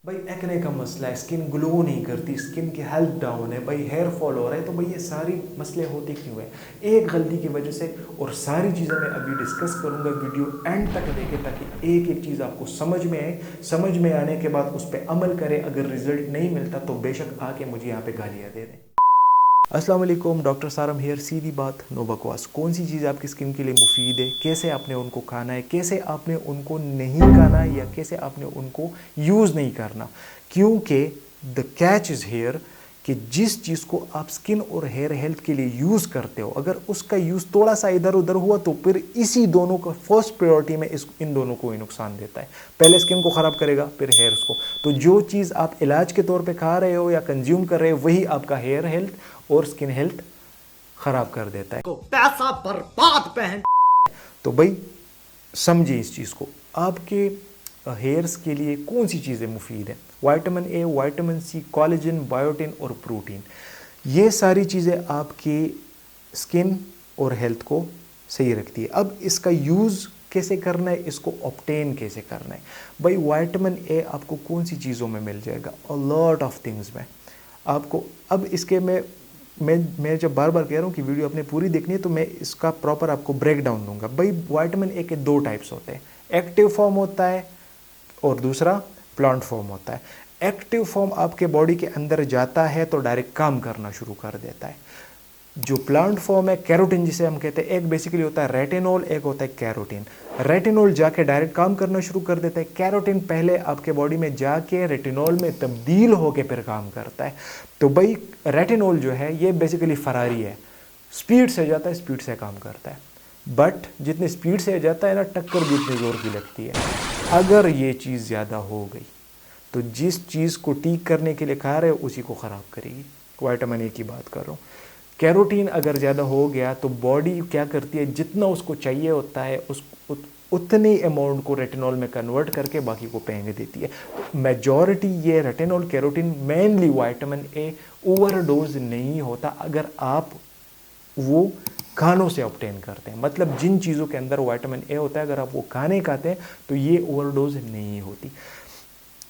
भाई एक्ने का मसला है, स्किन ग्लो नहीं करती, स्किन की हेल्थ डाउन है, भाई हेयर फॉल हो रहा है, तो भाई ये सारी मसले होते क्यों हैं? एक गलती की वजह से। और सारी चीज़ें मैं अभी डिस्कस करूंगा, वीडियो एंड तक देखें ताकि एक एक चीज़ आपको समझ में आए। समझ में आने के बाद उस पर अमल करें। अगर रिजल्ट नहीं मिलता तो बेशक आके मुझे यहाँ पे गालियाँ दे दें। अस्सलाम वालेकुम, डॉक्टर सारम हेयर। सीधी बात, नो बकवास। कौन सी चीज़ आपकी स्किन के लिए मुफीद है, कैसे आपने उनको खाना है, कैसे आपने उनको नहीं खाना है, या कैसे आपने उनको यूज़ नहीं करना। क्योंकि द कैच इज़ हेयर कि जिस चीज़ को आप स्किन और हेयर हेल्थ के लिए यूज़ करते हो, अगर उसका यूज़ थोड़ा सा इधर उधर हुआ तो फिर इसी दोनों का फर्स्ट प्रायोरिटी में इन दोनों को ही नुकसान देता है। पहले स्किन को ख़राब करेगा, फिर हेयर्स को। तो जो चीज़ आप इलाज के तौर पे खा रहे हो या कंज्यूम कर रहे हो, वही आपका हेयर हेल्थ और स्किन हेल्थ ख़राब कर देता है। को पैसा बर्बाद पहन। तो भाई समझिए इस चीज़ को। आपके हेयर्स के लिए कौन सी चीज़ें मुफीद हैं? Vitamin A, vitamin C, collagen, biotin और प्रोटीन। ये सारी चीज़ें आपकी स्किन और हेल्थ को सही रखती है। अब इसका यूज़ कैसे करना है, इसको ऑब्टेन कैसे करना है? भाई विटामिन ए आपको कौन सी चीज़ों में मिल जाएगा? अ लॉट ऑफ थिंग्स में आपको। अब इसके मैं जब बार बार कह रहा हूँ कि वीडियो आपने पूरी देखनी है, तो मैं इसका प्रॉपर आपको ब्रेक डाउन दूंगा। भाई विटामिन ए के दो टाइप्स होते हैं, एक्टिव फॉर्म होता है और दूसरा प्लांट फॉर्म होता है। एक्टिव फॉर्म आपके बॉडी के अंदर जाता है तो डायरेक्ट काम करना शुरू कर देता है। जो प्लांट फॉर्म है, कैरोटीन जिसे हम कहते हैं, एक बेसिकली होता है रेटिनॉल, एक होता है कैरोटीन। रेटिनॉल जाके डायरेक्ट काम करना शुरू कर देता है, कैरोटीन पहले आपके बॉडी में जाके रेटिनॉल में तब्दील होकर फिर काम करता है। तो भाई रेटिनॉल जो है ये बेसिकली फरारी है, स्पीड से जाता है, स्पीड से काम करता है। बट जितनी स्पीड से जाता है ना, टक्कर भी उतनी जोर की लगती है। अगर ये चीज़ ज़्यादा हो गई तो जिस चीज़ को ठीक करने के लिए खा रहे हो उसी को ख़राब करेगी। विटामिन ए की बात कर रहा हूँ। कैरोटीन अगर ज़्यादा हो गया तो बॉडी क्या करती है, जितना उसको चाहिए होता है उतनी अमाउंट को रेटिनॉल में कन्वर्ट करके बाकी को फेंक देती है। तो मेजॉरिटी ये retinol, carotene, mainly vitamin A overdose नहीं होता अगर आप वो खानों से ऑब्टेन करते हैं। मतलब जिन चीज़ों के अंदर विटामिन ए होता है, अगर आप वो खाने खाते हैं तो ये ओवरडोज नहीं होती।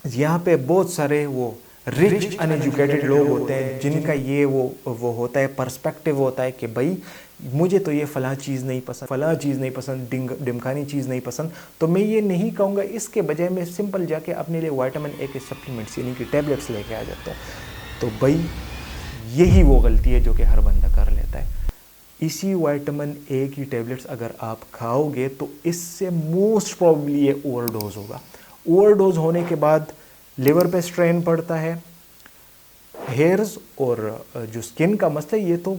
यहाँ पे बहुत सारे वो रिच अनएजुकेटेड लोग होते हैं जिनका ये वो होता है, पर्सपेक्टिव होता है कि भाई मुझे तो ये फ़लाँ चीज़ नहीं पसंद, फ़लाँ चीज़ नहीं पसंद, डिमकानी चीज़ नहीं पसंद, तो मैं ये नहीं कहूँगा। इसके बजाय मैं सिंपल जाके अपने लिए विटामिन ए के सप्लीमेंट्स यानी कि टैबलेट्स लेके आ जाता हूँ। तो भाई यही वो गलती है जो कि हर बंदा कर लेता है। इसी विटामिन ए की टैबलेट्स अगर आप खाओगे तो इससे मोस्ट प्रॉब्ली ये ओवरडोज होगा। ओवरडोज होने के बाद लिवर पे स्ट्रेन पड़ता है, हेयर्स और जो स्किन का मसला है ये तो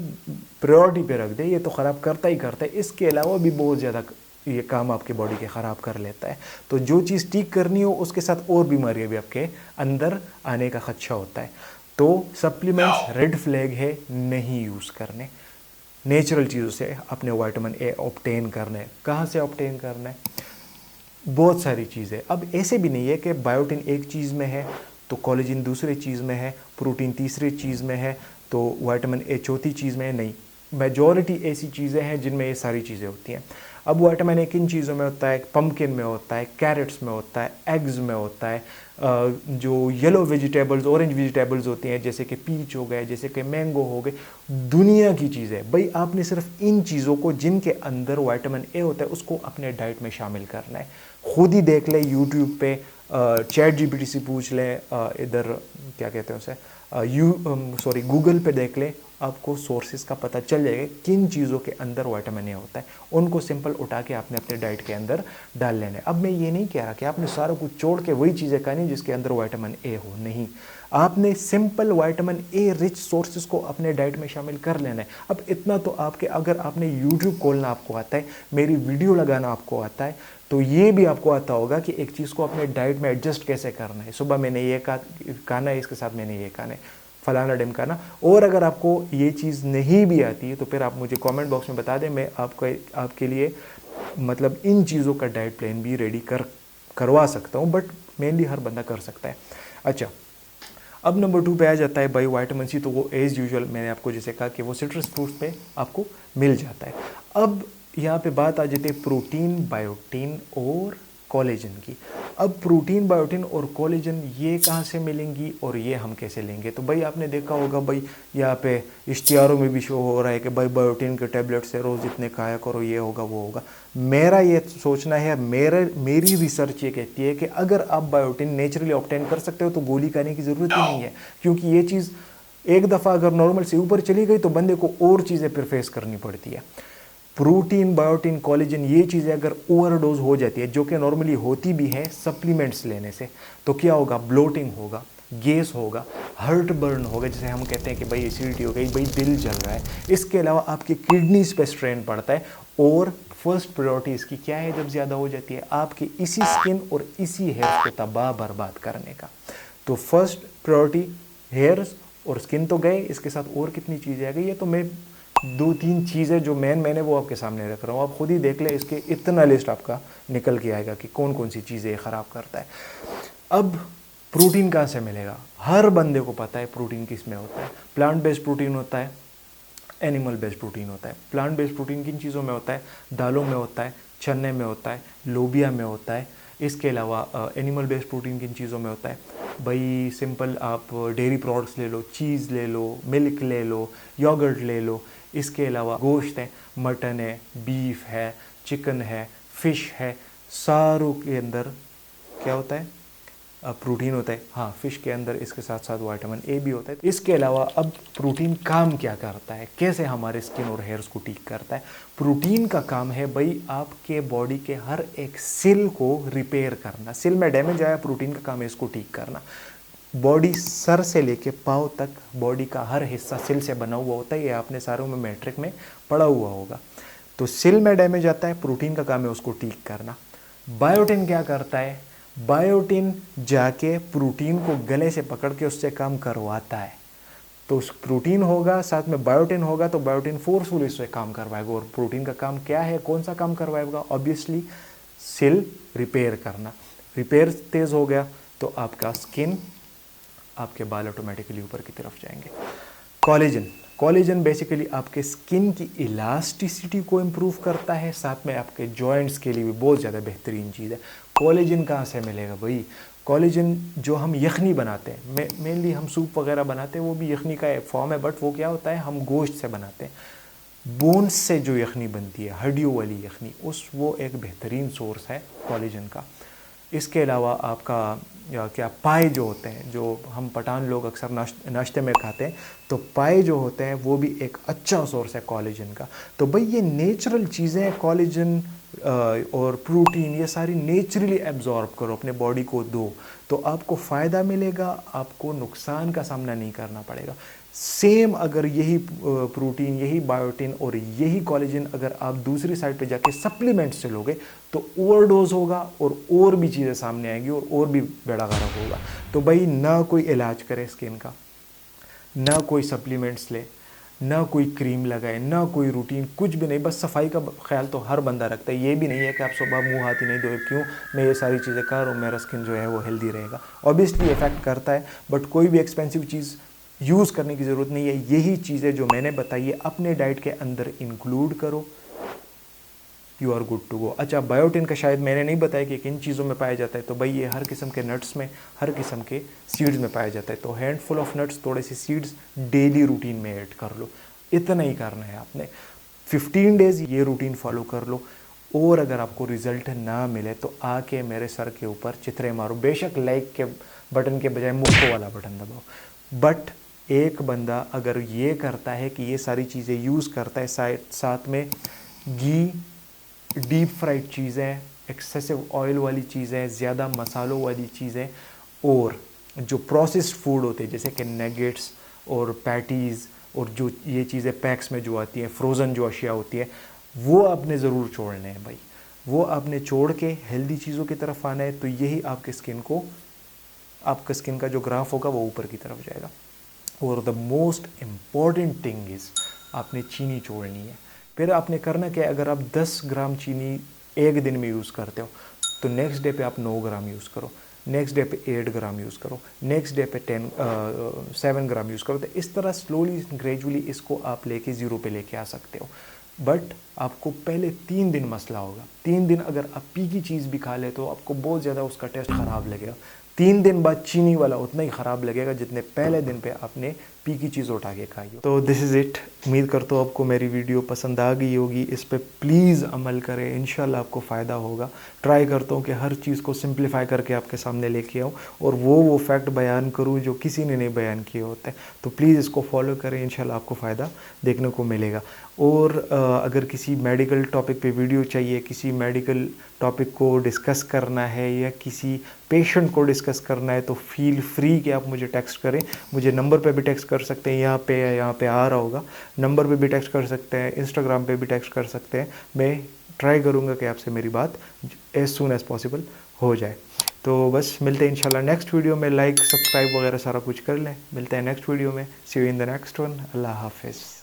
प्रायोरिटी पे रख दे, ये तो ख़राब करता ही करता है। इसके अलावा भी बहुत ज़्यादा ये काम आपकी बॉडी के ख़राब कर लेता है। तो जो चीज़ ठीक करनी हो उसके साथ और बीमारियां भी आपके अंदर आने का खदशा होता है। तो सप्लीमेंट्स रेड फ्लैग है, नहीं यूज़ करने। नेचुरल चीज़ों से अपने विटामिन ए ऑब्टेन करना है। कहाँ से ऑब्टेन करना है? बहुत सारी चीज़ें। अब ऐसे भी नहीं है कि बायोटिन एक चीज़ में है तो कोलेजन दूसरी चीज़ में है, प्रोटीन तीसरी चीज़ में है, तो विटामिन ए चौथी चीज़ में है। नहीं, मेजॉरिटी ऐसी चीज़ें हैं जिनमें ये सारी चीज़ें होती हैं। अब विटामिन ए किन चीज़ों में होता है? पम्पकिन में होता है, कैरेट्स में होता है, एग्स में होता है, जो येलो वेजिटेबल्स, ऑरेंज वेजिटेबल्स होती हैं जैसे कि पीच हो गए, जैसे कि मैंगो हो गए, दुनिया की चीज़ें। भाई आपने सिर्फ इन चीज़ों को जिनके अंदर विटामिन ए होता है उसको अपने डाइट में शामिल करना है। खुद ही देख लें यूट्यूब पे, चैट जीपीटी से पूछ लें, इधर क्या कहते हैं उसे, गूगल पे देख लें, आपको सोर्सेज का पता चल जाएगा किन चीज़ों के अंदर विटामिन ए होता है। उनको सिंपल उठा के आपने अपने डाइट के अंदर डाल लेना है। अब मैं ये नहीं कह रहा कि आपने सारा कुछ छोड़ के वही चीज़ें खानी जिसके अंदर विटामिन ए हो, नहीं। आपने simple vitamin A rich sources को अपने डाइट में शामिल कर लेना है। अब इतना तो आपके, अगर आपने यूट्यूब खोलना आपको आता है, मेरी वीडियो लगाना आपको आता है, तो ये भी आपको आता होगा कि एक चीज़ को अपने डाइट में एडजस्ट कैसे करना है। सुबह मैंने ये खाना है, इसके साथ मैंने ये खाना है, फलाना ढिमकाना। और अगर आपको ये चीज़ नहीं भी आती है तो फिर आप मुझे कमेंट बॉक्स में बता दें, मैं आपके लिए मतलब इन चीज़ों का डाइट प्लान भी रेडी करवा सकता हूँ। बट मेनली हर बंदा कर सकता है। अच्छा, अब नंबर 2 पे आ जाता है भाई विटामिन सी। तो वो एज़ यूजुअल मैंने आपको जैसे कहा कि वो सिट्रस फ्रूट्स पे आपको मिल जाता है। अब यहाँ पे बात आ जाती है प्रोटीन, बायोटीन और कोलेजन की। अब प्रोटीन, बायोटिन और कोलेजन ये कहाँ से मिलेंगी और ये हम कैसे लेंगे? तो भाई आपने देखा होगा भाई यहाँ पे इश्तिहारों में भी शो हो रहा है कि भाई बायोटिन के टैबलेट से रोज़ इतने खाया करो, ये होगा वो होगा। मेरा ये सोचना है, मेरी रिसर्च ये कहती है कि अगर आप बायोटिन नेचुरली ऑब्टेन कर सकते हो तो गोली खाने की ज़रूरत ही नहीं है, क्योंकि ये चीज़ एक दफ़ा अगर नॉर्मल से ऊपर चली गई तो बंदे को और चीज़ें फिर फेस करनी पड़ती है। प्रोटीन, बायोटिन, कोलेजन ये चीज़ें अगर ओवरडोज हो जाती है, जो कि नॉर्मली होती भी है सप्लीमेंट्स लेने से, तो क्या होगा? ब्लोटिंग होगा, गैस होगा, हार्ट बर्न होगा, जैसे हम कहते हैं कि भाई एसिडिटी हो गई, भाई दिल जल रहा है। इसके अलावा आपकी किडनीज पे स्ट्रेन पड़ता है। और फर्स्ट प्रायोरिटी इसकी क्या है जब ज़्यादा हो जाती है? आपकी इसी स्किन और इसी हेयर्स को तबाह बर्बाद करने का। तो फर्स्ट प्रायोरिटी हेयर्स और स्किन तो गए, इसके साथ और कितनी चीज़ें आ गई, ये तो मैं 2-3 चीज़ें जो मैंने वो आपके सामने रख रहा हूँ, आप खुद ही देख ले, इसके इतना लिस्ट आपका निकल के आएगा कि कौन कौन सी चीज़ें ख़राब करता है। अब प्रोटीन कहाँ से मिलेगा? हर बंदे को पता है प्रोटीन किस में होता है। प्लांट बेस्ड प्रोटीन होता है, एनिमल बेस्ड प्रोटीन होता है। प्लांट बेस्ड प्रोटीन किन चीज़ों में होता है? दालों में होता है, चने में होता है, लोबिया में होता है। इसके अलावा एनिमल बेस्ड प्रोटीन किन चीज़ों में होता है? भाई सिंपल आप डेयरी प्रोडक्ट्स ले लो, चीज़ ले लो, मिल्क ले लो, योगर्ट ले लो। इसके अलावा गोश्त है, मटन है, बीफ है, चिकन है, फ़िश है, सारों के अंदर क्या होता है? प्रोटीन होता है। हाँ, फ़िश के अंदर इसके साथ साथ विटामिन ए भी होता है। इसके अलावा अब प्रोटीन काम क्या करता है, कैसे हमारे स्किन और हेयर्स को ठीक करता है? प्रोटीन का काम है भाई आपके बॉडी के हर एक सेल को रिपेयर करना। सेल में डैमेज आया, प्रोटीन का काम है इसको ठीक करना। बॉडी सर से लेके पाँव तक बॉडी का हर हिस्सा सेल से बना हुआ होता है, ये आपने सारों में मैट्रिक में पढ़ा हुआ होगा। तो सेल में डैमेज आता है, प्रोटीन का काम है उसको ठीक करना। बायोटिन क्या करता है? बायोटिन जाके प्रोटीन को गले से पकड़ के उससे काम करवाता है। तो उस प्रोटीन होगा, साथ में बायोटिन होगा, तो बायोटिन फोर्सफुली उससे काम करवाएगा। और प्रोटीन का काम क्या है, कौन सा काम करवाएगा? ऑब्वियसली सेल रिपेयर करना। रिपेयर तेज हो गया तो आपका स्किन, आपके बाल ऑटोमेटिकली ऊपर की तरफ जाएंगे। कोलेजन बेसिकली आपके स्किन की इलास्टिसिटी को इम्प्रूव करता है, साथ में आपके जॉइंट्स के लिए भी बहुत ज़्यादा बेहतरीन चीज़ है। कोलेजन कहाँ से मिलेगा भाई? कोलेजन जो हम यखनी बनाते हैं, मेनली हम सूप वगैरह बनाते हैं, वो भी यखनी का एक फॉर्म है, बट वो क्या होता है, हम गोश्त से बनाते हैं। बोन्स से जो यखनी बनती है, हड्डियों वाली यखनी, वो एक बेहतरीन सोर्स है कोलेजन का। इसके अलावा आपका क्या पाए जो होते हैं, जो हम पठान लोग अक्सर नाश्ते में खाते हैं, तो पाए जो होते हैं वो भी एक अच्छा सोर्स है कोलेजन का। तो भाई ये नेचुरल चीज़ें हैं, कोलेजन और प्रोटीन, ये सारी नेचुरली एब्जॉर्ब करो, अपने बॉडी को दो, तो आपको फ़ायदा मिलेगा, आपको नुकसान का सामना नहीं करना पड़ेगा। सेम अगर यही प्रोटीन, यही बायोटिन और यही कोलेजन अगर आप दूसरी साइड पे जाके सप्लीमेंट से लोगे तो ओवरडोज होगा और भी चीज़ें सामने आएंगी और भी बेड़ा गर्क होगा। तो भाई ना कोई इलाज करे स्किन का, ना कोई सप्लीमेंट्स ले, ना कोई क्रीम लगाए, ना कोई रूटीन, कुछ भी नहीं। बस सफाई का ख्याल तो हर बंदा रखता है। ये भी नहीं है कि आप सुबह मुंह हाथ ही नहीं धोए, क्यों मैं ये सारी चीज़ें कर रहा हूँ, मेरा स्किन जो है वो हेल्दी रहेगा। ऑब्वियसली इफेक्ट करता है, बट कोई भी एक्सपेंसिव चीज़ यूज़ करने की ज़रूरत नहीं है। यही चीज़ें जो मैंने बताई है अपने डाइट के अंदर इंक्लूड करो, you are good to go. अच्छा, बायोटिन का शायद मैंने नहीं बताया कि किन चीज़ों में पाया जाता है, तो भाई ये हर किस्म के नट्स में, हर किस्म के सीड्स में पाया जाता है। तो हैंडफुल ऑफ नट्स, थोड़े से सीड्स डेली रूटीन में ऐड कर लो, इतना ही करना है आपने। 15 डेज़ ये रूटीन फॉलो कर लो, और अगर आपको रिजल्ट ना मिले तो आके मेरे सर के ऊपर चित्रे मारो। बेशक लाइक के बटन के बजाय मुक्को वाला बटन दबाओ, बट एक बंदा अगर ये करता है कि ये सारी चीज़ें यूज़ करता है, साथ में घी, डीप फ्राइड चीज़ें, एक्सेसिव ऑयल वाली चीज़ें, ज़्यादा मसालों वाली चीज़ें, और जो प्रोसेस्ड फूड होते हैं जैसे कि नगेट्स और पैटीज़, और जो ये चीज़ें पैक्स में जो आती हैं, फ्रोज़न जो अशिया होती है, वो आपने ज़रूर छोड़ने हैं भाई। वो आपने छोड़ के हेल्दी चीज़ों की तरफ आना है, तो यही आपके स्किन को, आपका स्किन का जो ग्राफ होगा वो ऊपर की तरफ जाएगा। और the most important thing is आपने चीनी छोड़नी है। फिर आपने करना क्या है, अगर आप 10 ग्राम चीनी एक दिन में यूज़ करते हो तो नेक्स्ट डे पे आप 9 ग्राम यूज़ करो, नेक्स्ट डे पे 8 ग्राम यूज़ करो, नेक्स्ट डे पे 7 ग्राम यूज़ करो। तो इस तरह स्लोली ग्रेजुअली इसको आप लेके 0 पे लेके आ सकते हो। बट आपको पहले 3 दिन मसला होगा। 3 दिन अगर आप पी की चीज़ भी खा ले तो आपको बहुत ज़्यादा उसका टेस्ट ख़राब लगेगा। 3 दिन बाद चीनी वाला उतना ही ख़राब लगेगा जितने पहले दिन पे आपने पी की चीज़ उठा के खाई हो। तो दिस इज़ इट। उम्मीद करता हूँ आपको मेरी वीडियो पसंद आ गई होगी। इस पर प्लीज़ अमल करें, इंशाल्लाह आपको फ़ायदा होगा। ट्राई करता हूँ कि हर चीज़ को सिंप्लीफाई करके आपके सामने लेके आऊँ और वो फैक्ट बयान करूँ जो किसी ने नहीं बयान किए होते। तो प्लीज़ इसको फॉलो करें, इंशाल्लाह आपको फ़ायदा देखने को मिलेगा। और अगर किसी मेडिकल टॉपिक पे वीडियो चाहिए, किसी मेडिकल टॉपिक को डिस्कस करना है या किसी पेशेंट को डिस्कस करना है तो फील फ्री कि आप मुझे टेक्स्ट करें। मुझे नंबर पे भी टेक्स्ट कर सकते हैं, यहाँ पे आ रहा होगा, नंबर पे भी टेक्स्ट कर सकते हैं, इंस्टाग्राम पे भी टेक्स्ट कर सकते हैं। मैं ट्राई करूँगा कि आपसे मेरी बात एज सून एज़ पॉसिबल हो जाए। तो बस मिलते हैं इंशाल्लाह नेक्स्ट वीडियो में। लाइक सब्सक्राइब वगैरह सारा कुछ कर लें। मिलते हैं नेक्स्ट वीडियो में। See you in the next one. अल्लाह हाफिज़।